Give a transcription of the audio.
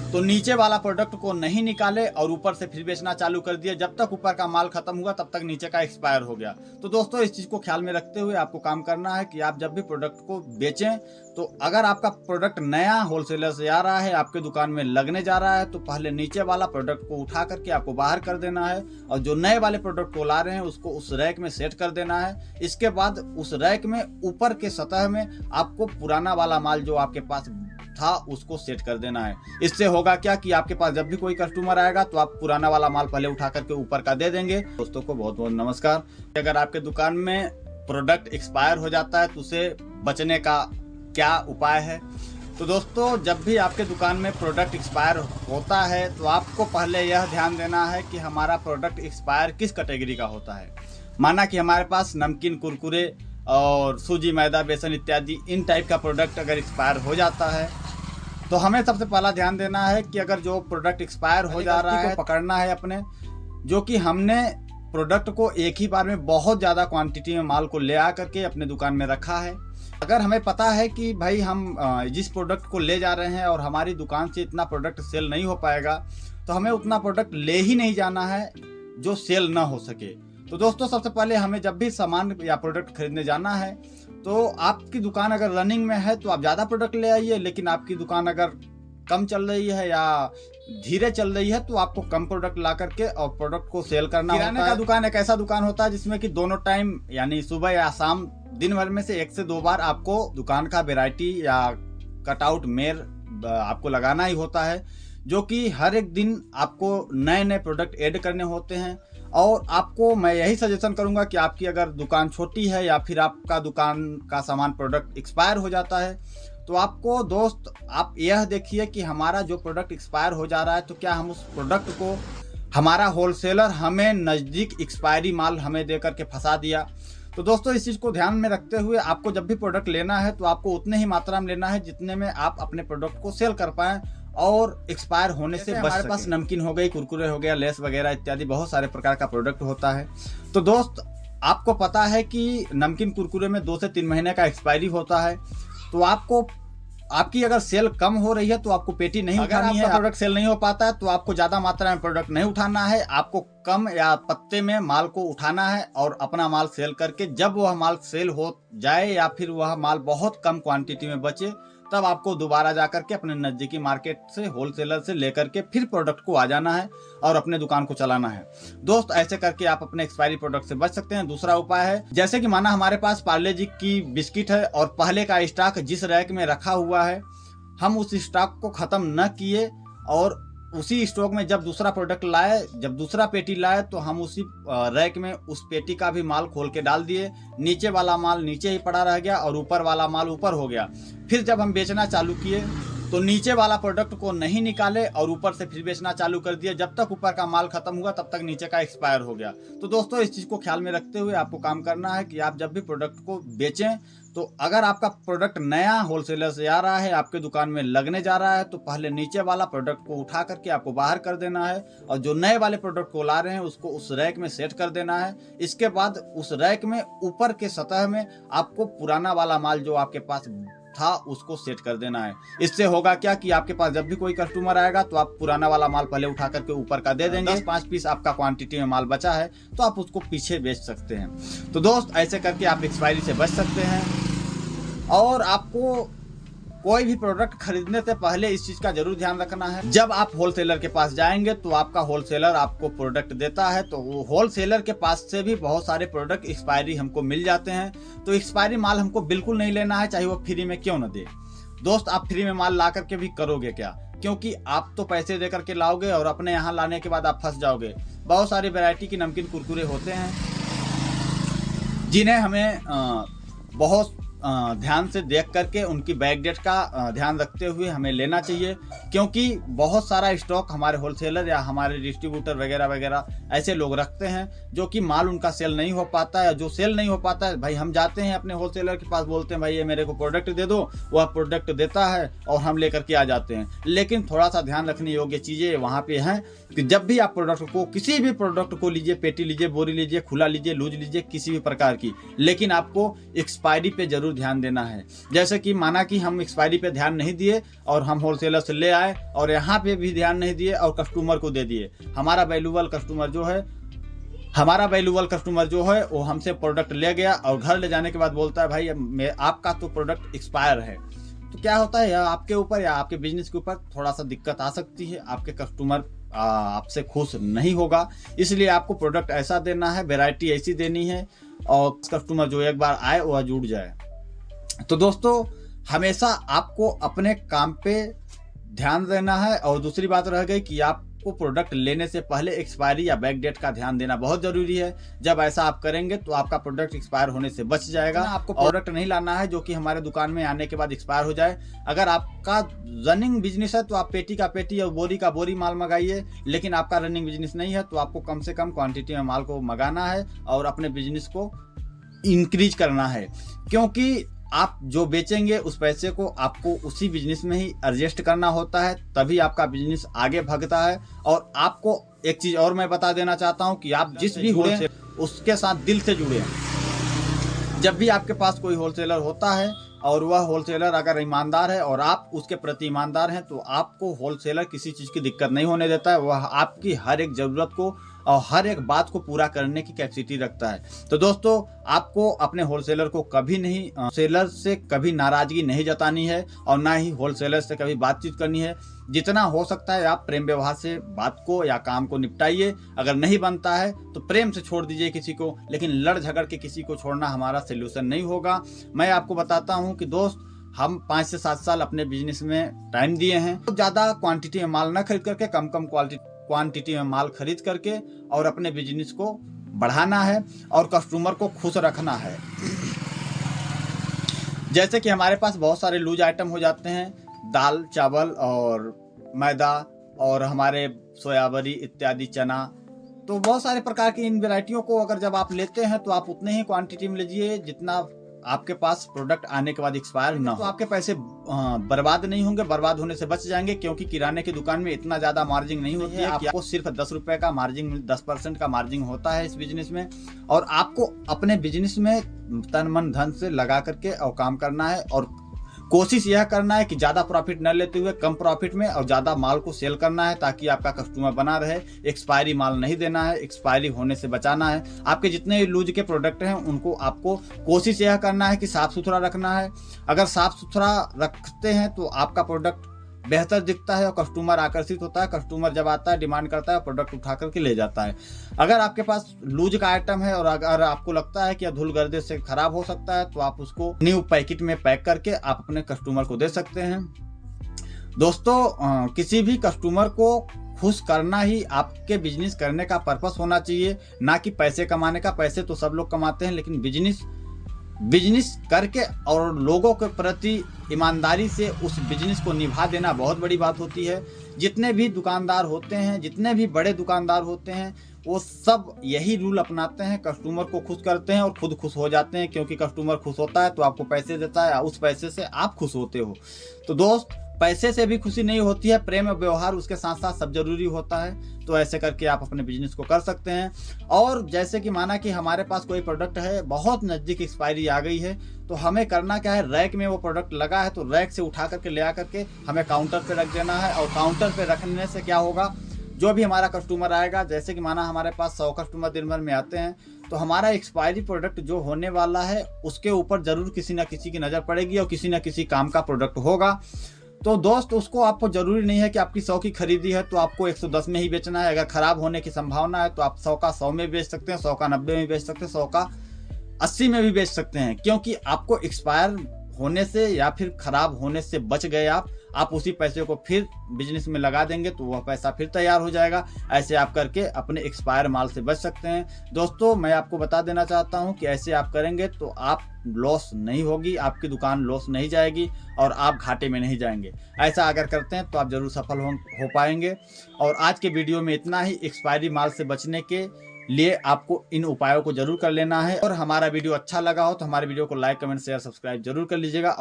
तो नीचे वाला प्रोडक्ट को नहीं निकाले और ऊपर से फिर बेचना चालू कर दिया। जब तक ऊपर का माल खत्म हुआ तब तक नीचे का एक्सपायर हो गया। तो दोस्तों इस चीज़ को ख्याल में रखते हुए आपको काम करना है कि आप जब भी प्रोडक्ट को बेचें तो अगर आपका प्रोडक्ट नया होलसेलर से आ रहा है, आपके दुकान में लगने जा रहा है, तो पहले नीचे वाला प्रोडक्ट को उठा करके आपको बाहर कर देना है और जो नए वाले प्रोडक्ट को ला रहे हैं उसको उस रैक में सेट कर देना है। इसके बाद उस रैक में ऊपर के सतह में आपको पुराना वाला माल जो आपके पास था उसको सेट कर देना है। इससे होगा क्या कि आपके पास जब भी कोई कस्टमर आएगा तो आप पुराना वाला माल पहले उठा करके ऊपर का दे देंगे। दोस्तों को बहुत बहुत नमस्कार। अगर आपके दुकान में प्रोडक्ट एक्सपायर हो जाता है तो उसे बचने का क्या उपाय है? तो दोस्तों जब भी आपके दुकान में प्रोडक्ट एक्सपायर होता है तो आपको पहले यह ध्यान देना है कि हमारा प्रोडक्ट एक्सपायर किस कैटेगरी का होता है। माना कि हमारे पास नमकीन, कुरकुरे और सूजी, मैदा, बेसन इत्यादि इन टाइप का प्रोडक्ट अगर एक्सपायर हो जाता है तो हमें सबसे पहला ध्यान देना है कि अगर जो प्रोडक्ट एक्सपायर हो जा रहा है पकड़ना है अपने, जो कि हमने प्रोडक्ट को एक ही बार में बहुत ज़्यादा क्वांटिटी में माल को ले आ करके अपने दुकान में रखा है। अगर हमें पता है कि भाई हम जिस प्रोडक्ट को ले जा रहे हैं और हमारी दुकान से इतना प्रोडक्ट सेल नहीं हो पाएगा तो हमें उतना प्रोडक्ट ले ही नहीं जाना है जो सेल ना हो सके। तो दोस्तों सबसे पहले हमें जब भी सामान या प्रोडक्ट खरीदने जाना है तो आपकी दुकान अगर रनिंग में है तो आप ज़्यादा प्रोडक्ट ले आइए, लेकिन आपकी दुकान अगर कम चल रही है या धीरे चल रही है तो आपको कम प्रोडक्ट ला करके और प्रोडक्ट को सेल करना होता है। किराने का दुकान एक ऐसा दुकान होता है जिसमें कि दोनों टाइम यानी सुबह या शाम दिन भर में से 1 से 2 बार आपको दुकान का वैरायटी या कटआउट मेर आपको लगाना ही होता है, जो कि हर एक दिन आपको नए नए प्रोडक्ट ऐड करने होते हैं। और आपको मैं यही सजेशन करूंगा कि आपकी अगर दुकान छोटी है या फिर आपका दुकान का सामान प्रोडक्ट एक्सपायर हो जाता है तो आपको दोस्त आप यह देखिए कि हमारा जो प्रोडक्ट एक्सपायर हो जा रहा है तो क्या हम उस प्रोडक्ट को हमारा होलसेलर हमें नज़दीक एक्सपायरी माल हमें दे करके फंसा दिया। तो दोस्तों इस चीज़ को ध्यान में रखते हुए आपको जब भी प्रोडक्ट लेना है तो आपको उतने ही मात्रा में लेना है जितने में आप अपने प्रोडक्ट को सेल कर पाएँ और एक्सपायर होने से बच सके। हमारे पास नमकीन हो गई, कुरकुरे हो गया, लेस वगैरह इत्यादि बहुत सारे प्रकार का प्रोडक्ट होता है। तो दोस्त आपको पता है कि नमकीन कुरकुरे में 2 से 3 महीने का एक्सपायरी होता है। तो आपको आपकी अगर सेल कम हो रही है तो आपको पेटी नहीं उठानी है। प्रोडक्ट सेल नहीं हो पाता है तो आपको ज़्यादा मात्रा में प्रोडक्ट नहीं उठाना है, आपको कम या पत्ते में माल को उठाना है और अपना माल सेल करके जब वह माल सेल हो जाए या फिर वह माल बहुत कम क्वांटिटी में बचे तब आपको दोबारा जाकर के अपने नज़दीकी मार्केट से होलसेलर से लेकर के फिर प्रोडक्ट को आ जाना है और अपने दुकान को चलाना है। दोस्त ऐसे करके आप अपने एक्सपायरी प्रोडक्ट से बच सकते हैं। दूसरा उपाय है, जैसे कि माना हमारे पास पार्ले जी की बिस्किट है और पहले का स्टॉक जिस रैक में रखा हुआ है हम उस स्टॉक को ख़त्म न किए और उसी स्टॉक में जब दूसरा प्रोडक्ट लाए, जब दूसरा पेटी लाए तो हम उसी रैक में उस पेटी का भी माल खोल के डाल दिए। नीचे वाला माल नीचे ही पड़ा रह गया और ऊपर वाला माल ऊपर हो गया। फिर जब हम बेचना चालू किए तो नीचे वाला प्रोडक्ट को नहीं निकाले और ऊपर से फिर बेचना चालू कर दिया। जब तक ऊपर का माल खत्म हुआ तब तक नीचे का एक्सपायर हो गया। तो दोस्तों इस चीज़ को ख्याल में रखते हुए आपको काम करना है कि आप जब भी प्रोडक्ट को बेचें तो अगर आपका प्रोडक्ट नया होलसेलर से आ रहा है, आपके दुकान में लगने जा रहा है, तो पहले नीचे वाला प्रोडक्ट को उठा करके आपको बाहर कर देना है और जो नए वाले प्रोडक्ट को ला रहे हैं उसको उस रैक में सेट कर देना है। इसके बाद उस रैक में ऊपर के सतह में आपको पुराना वाला माल जो आपके पास था उसको सेट कर देना है। इससे होगा क्या कि आपके पास जब भी कोई कस्टमर आएगा तो आप पुराना वाला माल पहले उठा करके ऊपर का दे देंगे। 5 पीस आपका क्वांटिटी में माल बचा है तो आप उसको पीछे बेच सकते हैं। तो दोस्त ऐसे करके आप एक्सपायरी से बच सकते हैं। और आपको कोई भी प्रोडक्ट खरीदने से पहले इस चीज़ का जरूर ध्यान रखना है, जब आप होलसेलर के पास जाएंगे तो आपका होलसेलर आपको प्रोडक्ट देता है तो वो होलसेलर के पास से भी बहुत सारे प्रोडक्ट एक्सपायरी हमको मिल जाते हैं। तो एक्सपायरी माल हमको बिल्कुल नहीं लेना है, चाहे वो फ्री में क्यों न दे। दोस्त आप फ्री में माल ला करके भी करोगे क्या, क्योंकि आप तो पैसे दे करके लाओगे और अपने यहाँ लाने के बाद आप फंस जाओगे। बहुत सारी वैरायटी की नमकीन कुरकुरे होते हैं जिन्हें हमें बहुत ध्यान से देख करके उनकी बैक डेट का ध्यान रखते हुए हमें लेना चाहिए, क्योंकि बहुत सारा स्टॉक हमारे होलसेलर या हमारे डिस्ट्रीब्यूटर वगैरह वगैरह ऐसे लोग रखते हैं जो कि माल उनका सेल नहीं हो पाता है। जो सेल नहीं हो पाता है भाई हम जाते हैं अपने होलसेलर के पास, बोलते हैं भाई ये मेरे को प्रोडक्ट दे दो, वह प्रोडक्ट देता है और हम लेकर के आ जाते हैं। लेकिन थोड़ा सा ध्यान रखने योग्य चीज़ें वहाँ पे हैं कि जब भी आप प्रोडक्ट को, किसी भी प्रोडक्ट को लीजिए, पेटी लीजिए, बोरी लीजिए, खुला लीजिए, लूज लीजिए, किसी भी प्रकार की, लेकिन आपको एक्सपायरी पे जरूर जरूर ध्यान देना है। जैसे कि माना कि हम एक्सपायरी पे ध्यान नहीं दिए और हम होलसेलर से ले आए और यहाँ पे भी ध्यान नहीं दिए और कस्टमर को दे दिए। हमारा वैल्यूएबल कस्टमर जो है वो हमसे प्रोडक्ट ले गया और घर ले जाने के बाद बोलता है भाई आपका तो प्रोडक्ट एक्सपायर है। तो क्या होता है, या आपके ऊपर या आपके बिजनेस के ऊपर थोड़ा सा दिक्कत आ सकती है, आपके कस्टमर आपसे खुश नहीं होगा। इसलिए आपको प्रोडक्ट ऐसा देना है, वैरायटी ऐसी देनी है और कस्टमर जो एक बार आए वह जुड़ जाए। तो दोस्तों हमेशा आपको अपने काम पे ध्यान देना है। और दूसरी बात रह गई कि आपको प्रोडक्ट लेने से पहले एक्सपायरी या बैक डेट का ध्यान देना बहुत जरूरी है। जब ऐसा आप करेंगे तो आपका प्रोडक्ट एक्सपायर होने से बच जाएगा। आपको प्रोडक्ट नहीं लाना है जो कि हमारे दुकान में आने के बाद एक्सपायर हो जाए। अगर आपका रनिंग बिजनेस है तो आप पेटी का पेटी और बोरी का बोरी माल मंगाइए, लेकिन आपका रनिंग बिजनेस नहीं है तो आपको कम से कम क्वांटिटी में माल को मंगाना है और अपने बिजनेस को इंक्रीज करना है। क्योंकि आप जो बेचेंगे उस पैसे को आपको उसी बिजनेस में ही एडजस्ट करना होता है, तभी आपका बिजनेस आगे भागता है। और आपको एक चीज और मैं बता देना चाहता हूं कि आप जिस भी जुड़े उसके साथ दिल से जुड़े। जब भी आपके पास कोई होलसेलर होता है और वह होलसेलर अगर ईमानदार है और आप उसके प्रति ईमानदार हैं तो आपको होलसेलर किसी चीज़ की दिक्कत नहीं होने देता है। वह आपकी हर एक ज़रूरत को और हर एक बात को पूरा करने की कैपेसिटी रखता है। तो दोस्तों आपको अपने होलसेलर को कभी नहीं सेलर से कभी नाराज़गी नहीं जतानी है और ना ही होलसेलर से कभी बातचीत करनी है। जितना हो सकता है आप प्रेम व्यवहार से बात को या काम को निपटाइए। अगर नहीं बनता है तो प्रेम से छोड़ दीजिए किसी को, लेकिन लड़ झगड़ के किसी को छोड़ना हमारा सोल्यूशन नहीं होगा। मैं आपको बताता हूं कि दोस्त हम 5 से 7 साल अपने बिजनेस में टाइम दिए हैं। तो ज़्यादा क्वांटिटी में माल ना खरीद करके कम क्वांटिटी में माल खरीद करके और अपने बिजनेस को बढ़ाना है और कस्टमर को खुश रखना है। जैसे कि हमारे पास बहुत सारे लूज आइटम हो जाते हैं, दाल चावल और मैदा और हमारे सोयाबरी इत्यादि चना। तो बहुत सारे प्रकार की इन वैरायटियों को अगर जब आप लेते हैं तो आप उतने ही क्वांटिटी में लीजिए जितना आपके पास प्रोडक्ट आने के बाद एक्सपायर ना हो। तो आपके पैसे बर्बाद नहीं होंगे, बर्बाद होने से बच जाएंगे। क्योंकि किराने की दुकान में इतना ज्यादा मार्जिन नहीं होती है। आपको सिर्फ 10 रुपए का मार्जिन 10% का मार्जिन होता है इस बिजनेस में। और आपको अपने बिजनेस में तन मन धन से लगा करके और काम करना है और कोशिश यह करना है कि ज़्यादा प्रॉफिट न लेते हुए कम प्रॉफिट में और ज़्यादा माल को सेल करना है ताकि आपका कस्टमर बना रहे। एक्सपायरी माल नहीं देना है, एक्सपायरी होने से बचाना है। आपके जितने लूज के प्रोडक्ट हैं उनको आपको कोशिश यह करना है कि साफ़ सुथरा रखना है। अगर साफ़ सुथरा रखते हैं तो आपका प्रोडक्ट बेहतर दिखता है और कस्टमर आकर्षित होता है। कस्टमर जब आता है डिमांड करता है, प्रोडक्ट उठा करके ले जाता है। अगर आपके पास लूज का आइटम है और अगर आपको लगता है कि धूल गर्दे से खराब हो सकता है तो आप उसको न्यू पैकेट में पैक करके आप अपने कस्टमर को दे सकते हैं। दोस्तों किसी भी कस्टमर को खुश करना ही आपके बिजनेस करने का पर्पस होना चाहिए, ना कि पैसे कमाने का। पैसे तो सब लोग कमाते हैं, लेकिन बिजनेस करके और लोगों के प्रति ईमानदारी से उस बिजनेस को निभा देना बहुत बड़ी बात होती है। जितने भी दुकानदार होते हैं, जितने भी बड़े दुकानदार होते हैं, वो सब यही रूल अपनाते हैं, कस्टमर को खुश करते हैं और खुद खुश हो जाते हैं। क्योंकि कस्टमर खुश होता है तो आपको पैसे देता है, उस पैसे से आप खुश होते हो। तो दोस्त पैसे से भी खुशी नहीं होती है, प्रेम और व्यवहार उसके साथ साथ सब जरूरी होता है। तो ऐसे करके आप अपने बिजनेस को कर सकते हैं। और जैसे कि माना कि हमारे पास कोई प्रोडक्ट है, बहुत नज़दीक एक्सपायरी आ गई है, तो हमें करना क्या है, रैक में वो प्रोडक्ट लगा है तो रैक से उठा करके ले आ करके हमें काउंटर पे रख देना है। और काउंटर पे रखने से क्या होगा, जो भी हमारा कस्टमर आएगा, जैसे कि माना हमारे पास 100 कस्टमर दिन भर में आते हैं, तो हमारा एक्सपायरी प्रोडक्ट जो होने वाला है उसके ऊपर जरूर किसी न किसी की नज़र पड़ेगी और किसी न किसी काम का प्रोडक्ट होगा। तो दोस्त उसको आपको ज़रूरी नहीं है कि आपकी 100 की खरीदी है तो आपको 110 में ही बेचना है। अगर ख़राब होने की संभावना है तो आप 100 का 100 में बेच सकते हैं, 100 का 90 में बेच सकते हैं, 100 का 80 में भी बेच सकते हैं। क्योंकि आपको एक्सपायर होने से या फिर ख़राब होने से बच गए आप उसी पैसे को फिर बिजनेस में लगा देंगे तो वह पैसा फिर तैयार हो जाएगा। ऐसे आप करके अपने एक्सपायर माल से बच सकते हैं। दोस्तों मैं आपको बता देना चाहता हूं कि ऐसे आप करेंगे तो आप लॉस नहीं होगी, आपकी दुकान लॉस नहीं जाएगी और आप घाटे में नहीं जाएंगे। ऐसा अगर करते हैं तो आप ज़रूर सफल हो पाएंगे। और आज के वीडियो में इतना ही। एक्सपायरी माल से बचने के लिए आपको इन उपायों को जरूर कर लेना है। और हमारा वीडियो अच्छा लगा हो तो हमारे वीडियो को लाइक, कमेंट, शेयर, सब्सक्राइब जरूर कर लीजिएगा।